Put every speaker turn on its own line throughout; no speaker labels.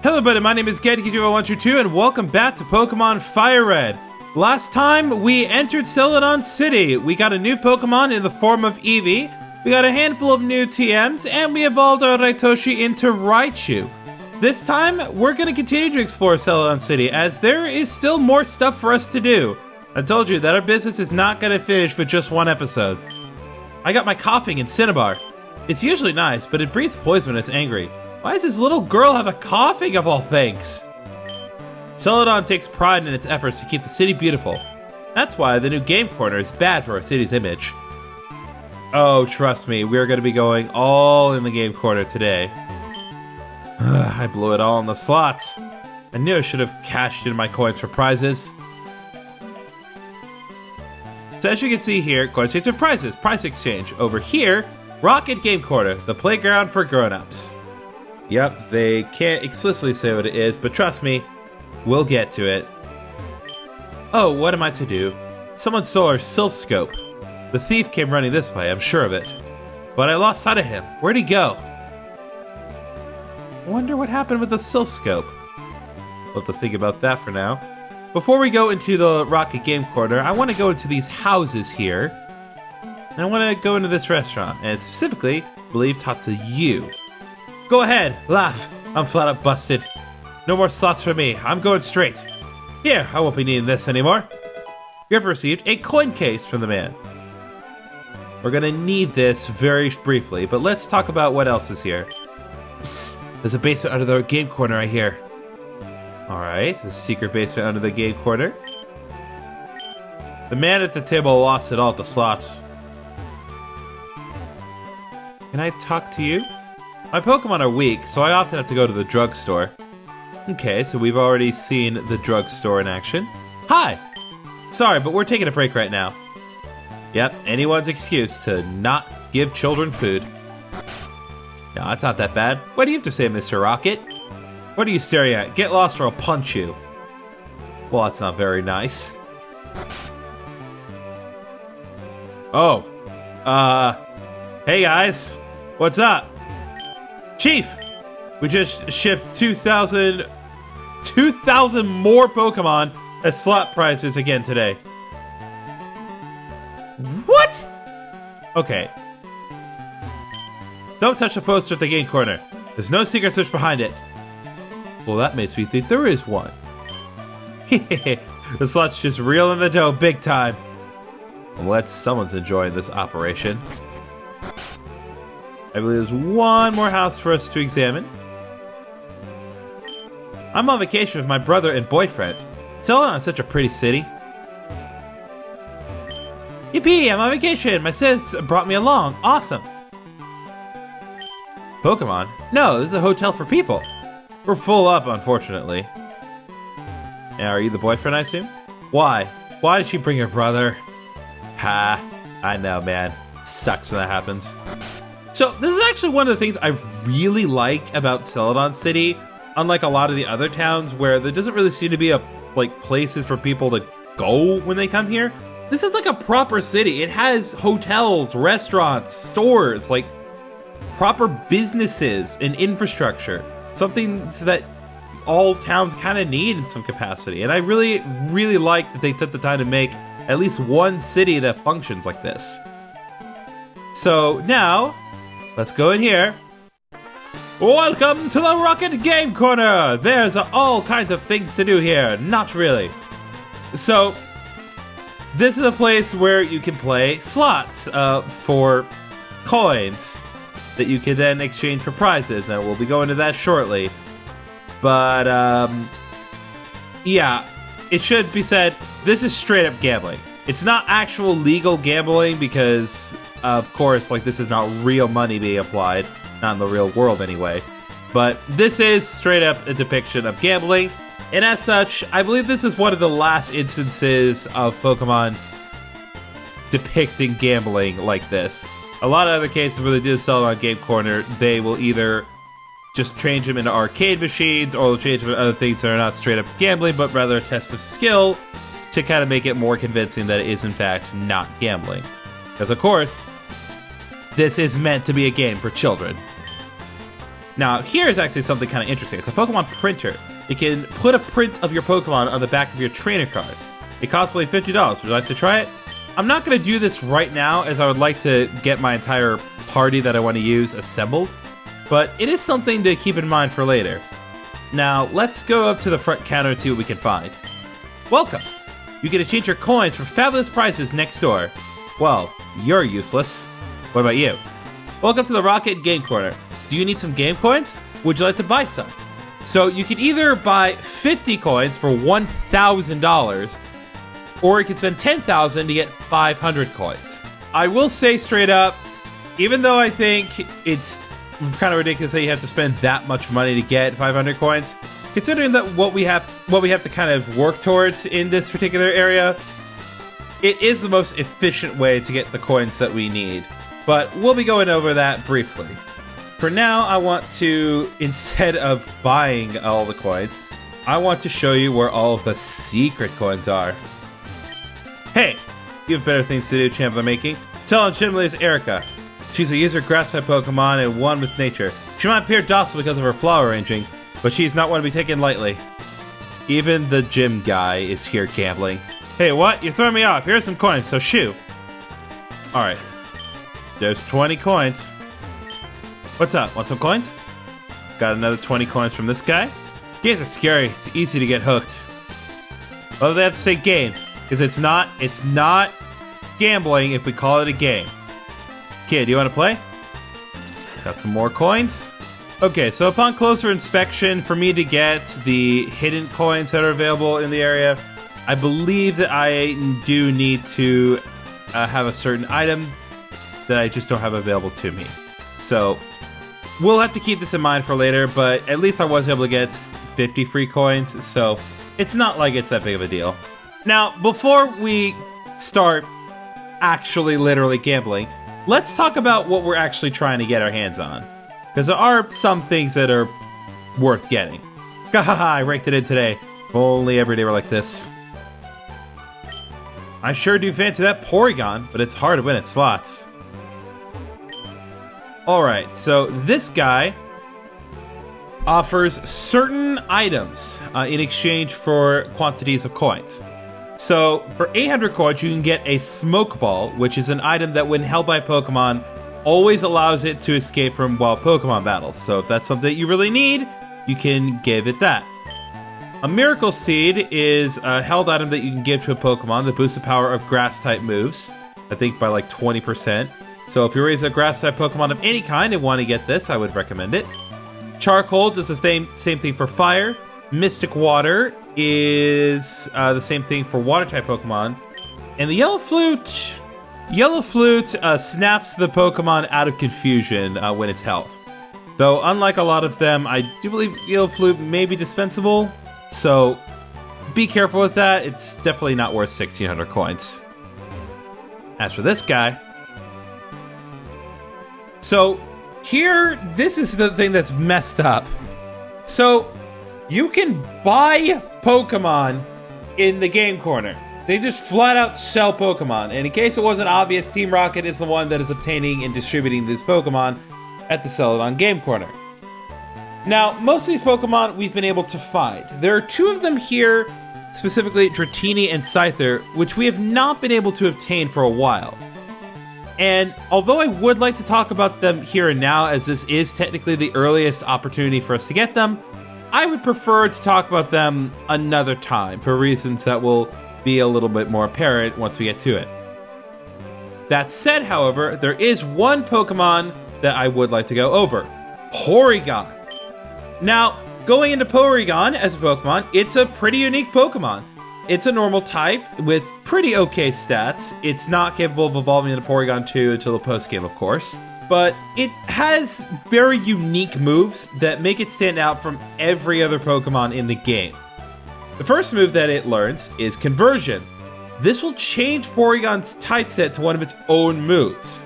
Hello everybody, my name is GetGeek0122 and welcome back to Pokémon Fire Red. Last time we entered Celadon City. We got a new Pokemon in the form of Eevee, we got a handful of new TMs, and we evolved our Raitoshi into Raichu. This time, we're going to continue to explore Celadon City as there is still more stuff for us to do. I told you that our business is not going to finish with just one episode. I got my coughing in Cinnabar. It's usually nice, but it breathes poison when it's angry. Why does this little girl have a coughing of all things? Celadon takes pride in its efforts to keep the city beautiful. That's why the new game corner is bad for our city's image. Oh, trust me, we're going to be going all in the game corner today. I blew it all in the slots. I knew I should have cashed in my coins for prizes. So as you can see here, coins change for prizes, prize exchange. Over here, Rocket Game Corner, the playground for grown-ups. Yep, they can't explicitly say what it is, but trust me, we'll get to it. Oh, what am I to do? Someone stole our Sylph Scope. The thief came running this way, I'm sure of it. But I lost sight of him. Where'd he go? I wonder what happened with the Sylph Scope. We'll have to think about that for now. Before we go into the Rocket Game Corner, I want to go into these houses here. And I want to go into this restaurant, and specifically, I believe, talk to you. Go ahead, laugh. I'm flat out busted. No more slots for me. I'm going straight. Here, I won't be needing this anymore. You have received a coin case from the man. We're gonna need this very briefly, but let's talk about what else is here. Psst, there's a basement under the game corner, I hear. Alright, the secret basement under the game corner. The man at the table lost it all at the slots. Can I talk to you? My Pokemon are weak, so I often have to go to the drugstore. Okay, so we've already seen the drugstore in action. Hi! Sorry, but we're taking a break right now. Yep, anyone's excuse to not give children food. No, it's not that bad. What do you have to say, Mr. Rocket? What are you staring at? Get lost or I'll punch you. Well, that's not very nice. Oh. Hey guys. What's up? Chief! We just shipped 2,000 more Pokemon as slot prices again today. What? Okay. Don't touch the poster at the game corner. There's no secret switch behind it. Well, that makes me think there is one. The slot's just reeling the dough big time. Unless someone's enjoying this operation. I believe there's one more house for us to examine. I'm on vacation with my brother and boyfriend. Celadon is such a pretty city. Yippee, I'm on vacation. My sis brought me along. Awesome. Pokemon? No, this is a hotel for people. We're full up, unfortunately. Now, are you the boyfriend, I assume? Why? Why did she bring her brother? Ha, I know, man. Sucks when that happens. So, this is actually one of the things I really like about Celadon City, unlike a lot of the other towns where there doesn't really seem to be places for people to go when they come here. This is like a proper city. It has hotels, restaurants, stores, like proper businesses and infrastructure. Something that all towns kind of need in some capacity. And I really, really like that they took the time to make at least one city that functions like this. So now, let's go in here. Welcome to the Rocket Game Corner! There's all kinds of things to do here. Not really. So, this is a place where you can play slots for coins that you can then exchange for prizes, and we'll be going to that shortly. But, yeah, it should be said, this is straight up gambling. It's not actual legal gambling because, of course, this is not real money being applied. Not in the real world, anyway. But this is straight up a depiction of gambling. And as such, I believe this is one of the last instances of Pokemon depicting gambling like this. A lot of other cases where they do sell it on Game Corner, they will either just change them into arcade machines or they'll change them into other things that are not straight up gambling, but rather a test of skill to kind of make it more convincing that it is, in fact, not gambling. Because, of course, this is meant to be a game for children. Now, here is actually something kind of interesting. It's a Pokemon printer. You can put a print of your Pokemon on the back of your trainer card. It costs only $50. Would you like to try it? I'm not going to do this right now, as I would like to get my entire party that I want to use assembled, but it is something to keep in mind for later. Now, let's go up to the front counter and see what we can find. Welcome! You can exchange your coins for fabulous prizes next door. Well, you're useless. What about you? Welcome to the Rocket Game Corner. Do you need some game coins? Would you like to buy some? So you can either buy 50 coins for $1,000, or you can spend 10,000 to get 500 coins. I will say straight up, even though I think it's kind of ridiculous that you have to spend that much money to get 500 coins, considering that what we have to kind of work towards in this particular area, it is the most efficient way to get the coins that we need. But we'll be going over that briefly. For now, I want to, instead of buying all the coins, I want to show you where all of the secret coins are. Hey, you have better things to do, champ I'm making. Celadon City is Erica. She's a user grass-type Pokemon and one with nature. She might appear docile because of her flower arranging, but she's not one to be taken lightly. Even the gym guy is here gambling. Hey, what? You're throwing me off. Here's some coins, so shoo. Alright. There's 20 coins. What's up? Want some coins? Got another 20 coins from this guy. Games are scary. It's easy to get hooked. Well, they have to say games, because it's not gambling if we call it a game. Kid, do you want to play? Got some more coins. Okay, so upon closer inspection, for me to get the hidden coins that are available in the area, I believe that I do need to have a certain item that I just don't have available to me. So we'll have to keep this in mind for later, but at least I was able to get 50 free coins, so it's not like it's that big of a deal. Now, before we start actually literally gambling, let's talk about what we're actually trying to get our hands on. Because there are some things that are worth getting. Haha, I raked it in today. If only every day were like this. I sure do fancy that Porygon, but it's hard to win at slots. Alright, so this guy offers certain items in exchange for quantities of coins. So, for 800 coins, you can get a Smoke Ball, which is an item that when held by Pokemon, always allows it to escape from wild Pokemon battles. So if that's something that you really need, you can give it that. A Miracle Seed is a held item that you can give to a Pokemon that boosts the power of Grass-type moves, I think by like 20%. So if you raise a Grass-type Pokemon of any kind and want to get this, I would recommend it. Charcoal does the same thing for Fire. Mystic Water is the same thing for Water-type Pokemon. And the Yellow Flute snaps the Pokemon out of confusion when it's held. Though, unlike a lot of them, I do believe Yellow Flute may be dispensable. So, be careful with that. It's definitely not worth 1,600 coins. As for this guy... So, here, this is the thing that's messed up. So, you can buy Pokemon in the game corner. They just flat out sell Pokemon. And in case it wasn't obvious, Team Rocket is the one that is obtaining and distributing these Pokemon at the Celadon Game Corner. Now, most of these Pokemon we've been able to find. There are two of them here, specifically Dratini and Scyther, which we have not been able to obtain for a while. And although I would like to talk about them here and now, as this is technically the earliest opportunity for us to get them, I would prefer to talk about them another time for reasons that will be a little bit more apparent once we get to it. That said, however, there is one Pokemon that I would like to go over. Porygon. Now, going into Porygon as a Pokemon, it's a pretty unique Pokemon. It's a normal type with pretty okay stats. It's not capable of evolving into Porygon 2 until the post-game, of course. But it has very unique moves that make it stand out from every other Pokemon in the game. The first move that it learns is Conversion. This will change Porygon's typeset to one of its own moves.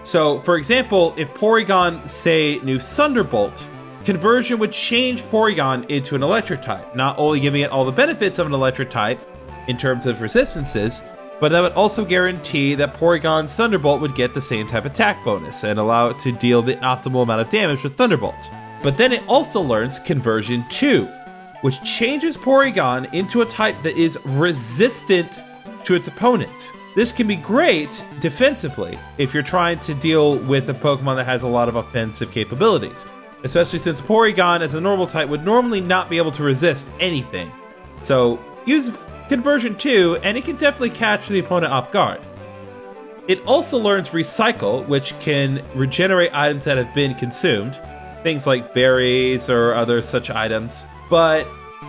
So, for example, if Porygon, say, knew Thunderbolt, Conversion would change Porygon into an Electric type, not only giving it all the benefits of an Electric type in terms of resistances, but that would also guarantee that Porygon's Thunderbolt would get the same type attack bonus and allow it to deal the optimal amount of damage with Thunderbolt. But then it also learns Conversion 2, which changes Porygon into a type that is resistant to its opponent. This can be great defensively if you're trying to deal with a Pokemon that has a lot of offensive capabilities, especially since Porygon as a normal type would normally not be able to resist anything. So use Conversion 2 and it can definitely catch the opponent off guard. It also learns Recycle, which can regenerate items that have been consumed, things like berries or other such items. But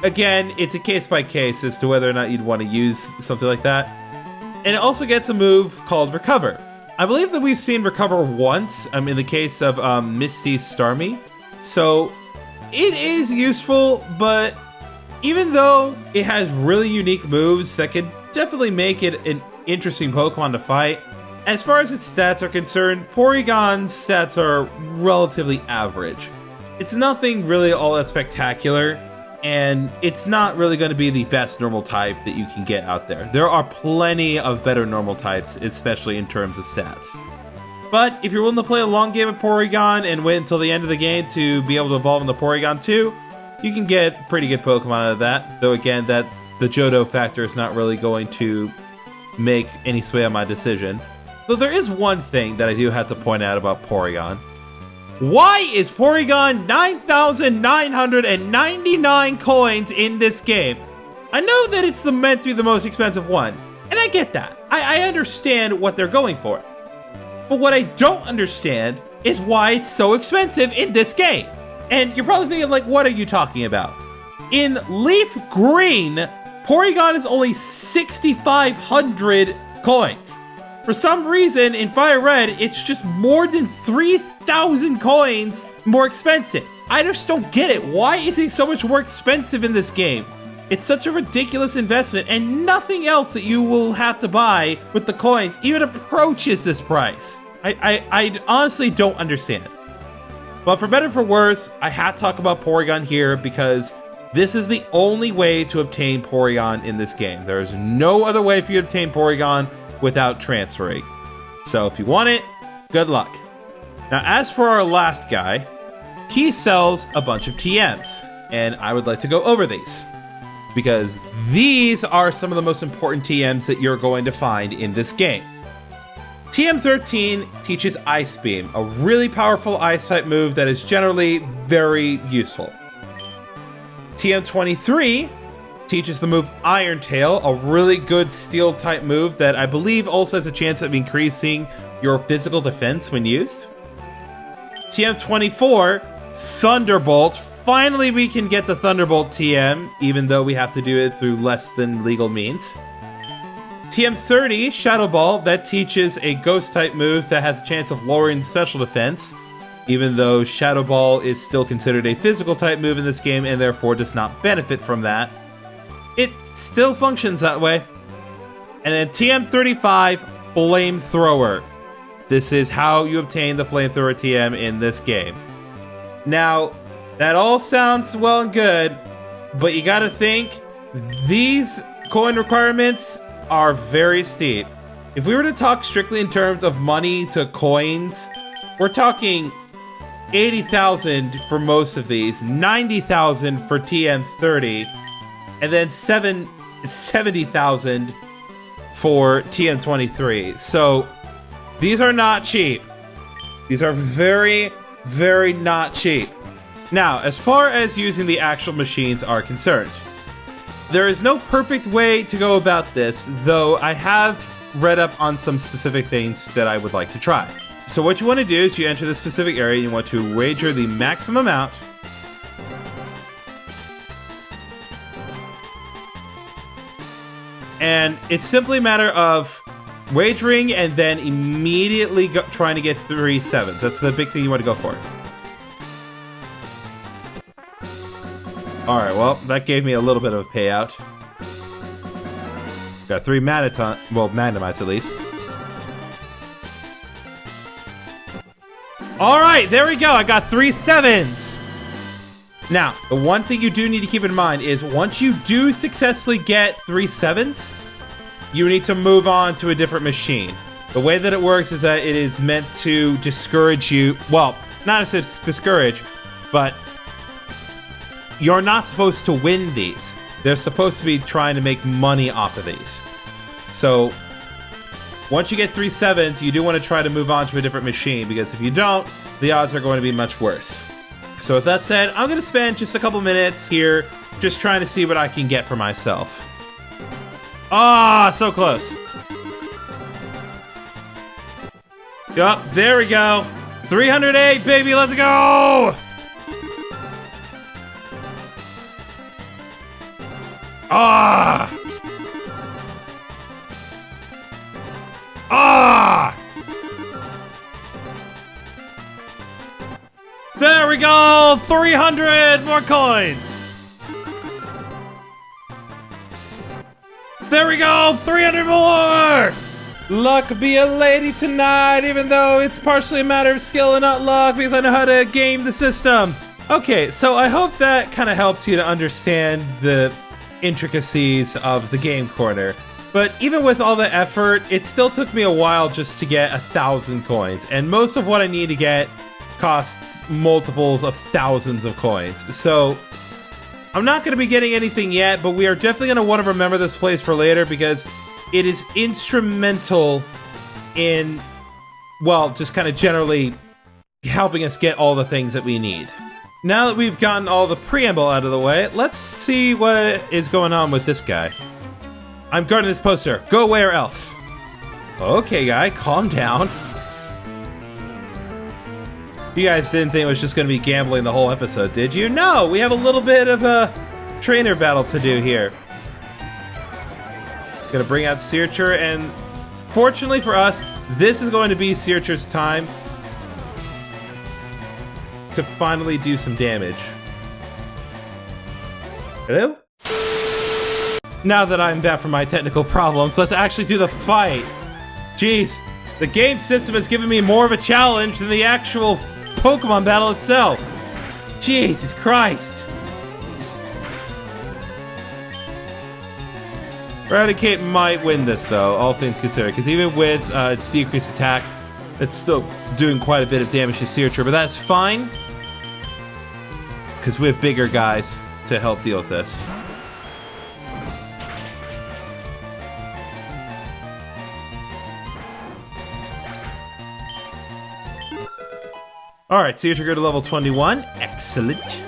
again, it's a case by case as to whether or not you'd want to use something like that. And it also gets a move called Recover. I believe that we've seen Recover once in the case of Misty's Starmie. So it is useful, but even though it has really unique moves that can definitely make it an interesting Pokemon to fight, as far as its stats are concerned, Porygon's stats are relatively average. It's nothing really all that spectacular, and it's not really going to be the best normal type that you can get out there. There are plenty of better normal types, especially in terms of stats. But if you're willing to play a long game of Porygon and wait until the end of the game to be able to evolve into Porygon 2, you can get pretty good Pokemon out of that. Though again, that the Johto factor is not really going to make any sway on my decision. Though there is one thing that I do have to point out about Porygon. Why is Porygon 9,999 coins in this game? I know that it's meant to be the most expensive one, and I get that. I understand what they're going for. But what I don't understand is why it's so expensive in this game. And you're probably thinking, like, what are you talking about? In Leaf Green, Porygon is only 6,500 coins. For some reason, in Fire Red, it's just more than 3,000 coins more expensive. I just don't get it. Why is it so much more expensive in this game? It's such a ridiculous investment, and nothing else that you will have to buy with the coins even approaches this price. I honestly don't understand. But for better or for worse, I had to talk about Porygon here because this is the only way to obtain Porygon in this game. There is no other way for you to obtain Porygon without transferring. So if you want it, good luck. Now, as for our last guy, he sells a bunch of TMs, and I would like to go over these because these are some of the most important TMs that you're going to find in this game. TM13 teaches Ice Beam, a really powerful Ice-type move that is generally very useful. TM23 teaches the move Iron Tail, a really good Steel-type move that I believe also has a chance of increasing your physical defense when used. TM24, Thunderbolt. Finally, we can get the Thunderbolt TM, even though we have to do it through less than legal means. TM30, Shadow Ball, that teaches a Ghost-type move that has a chance of lowering special defense, even though Shadow Ball is still considered a physical-type move in this game and therefore does not benefit from that. It still functions that way. And then TM35, Flamethrower. This is how you obtain the Flamethrower TM in this game. Now, that all sounds well and good, but you gotta think, these coin requirements are very steep. If we were to talk strictly in terms of money to coins, we're talking 80,000 for most of these, 90,000 for TM30, and then 70,000 for TM23. So these are not cheap. These are very, very not cheap. Now, as far as using the actual machines are concerned, there is no perfect way to go about this, though I have read up on some specific things that I would like to try. So what you want to do is you enter the specific area and you want to wager the maximum amount. And it's simply a matter of wagering and then immediately trying to get 3 sevens. That's the big thing you want to go for. Alright, well, that gave me a little bit of a payout. Got 3 Magnemites at least. Alright, there we go. I got 3 sevens. Now, the one thing you do need to keep in mind is once you do successfully get 3 sevens, you need to move on to a different machine. The way that it works is that it is meant to discourage you. Well, not as it's discourage. but you're not supposed to win these. They're supposed to be trying to make money off of these. So once you get 3 7s, you do want to try to move on to a different machine, because if you don't, the odds are going to be much worse. So with that said, I'm going to spend just a couple minutes here just trying to see what I can get for myself. Ah, so close. Yup, there we go. 308, baby, let's go! Ah! Ah! There we go! 300 more coins! There we go! 300 more! Luck be a lady tonight, even though it's partially a matter of skill and not luck, because I know how to game the system. Okay, so I hope that kind of helped you to understand the intricacies of the game corner. But even with all the effort, it still took me a while just to get 1,000 coins, and most of what I need to get costs multiples of thousands of coins. So I'm not going to be getting anything yet, but we are definitely going to want to remember this place for later, because it is instrumental in, well, just kind of generally helping us get all the things that we need. Now that we've gotten all the preamble out of the way, let's see what is going on with this guy. I'm guarding this poster. Go away or else. Okay, guy, calm down. You guys didn't think it was just going to be gambling the whole episode, did you? No, we have a little bit of a trainer battle to do here. Gonna bring out Searcher, and fortunately for us, this is going to be Searcher's time to finally do some damage. Hello? Now that I'm back from my technical problems, let's actually do the fight. Jeez, the game system has given me more of a challenge than the actual Pokemon battle itself. Jesus Christ. Eradicate might win this, though, all things considered, because even with its decreased attack, it's still doing quite a bit of damage to Searcher, but that's fine, because we have bigger guys to help deal with this. Alright, Searcher go to level 21. Excellent.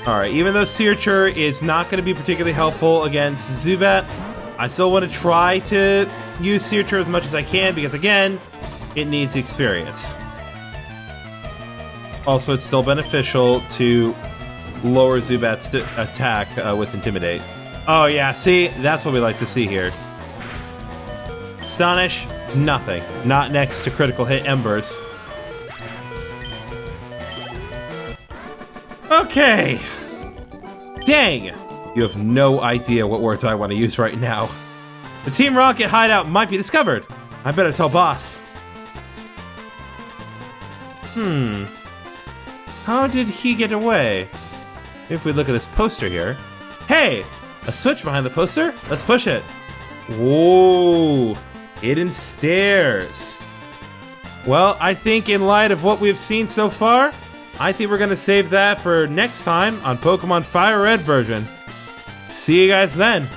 Alright, even though Searcher is not going to be particularly helpful against Zubat, I still want to try to use Searcher as much as I can, because again, it needs experience. Also, it's still beneficial to lower Zubat's attack with Intimidate. Oh yeah, see? That's what we like to see here. Astonish? Nothing. Not next to critical hit Embers. Okay. Dang. You have no idea what words I want to use right now. The Team Rocket hideout might be discovered. I better tell boss. How did he get away? If we look at this poster here. Hey! A switch behind the poster? Let's push it. Whoa! Hidden stairs. Well, I think in light of what we've seen so far, I think we're going to save that for next time on Pokemon Fire Red version. See you guys then.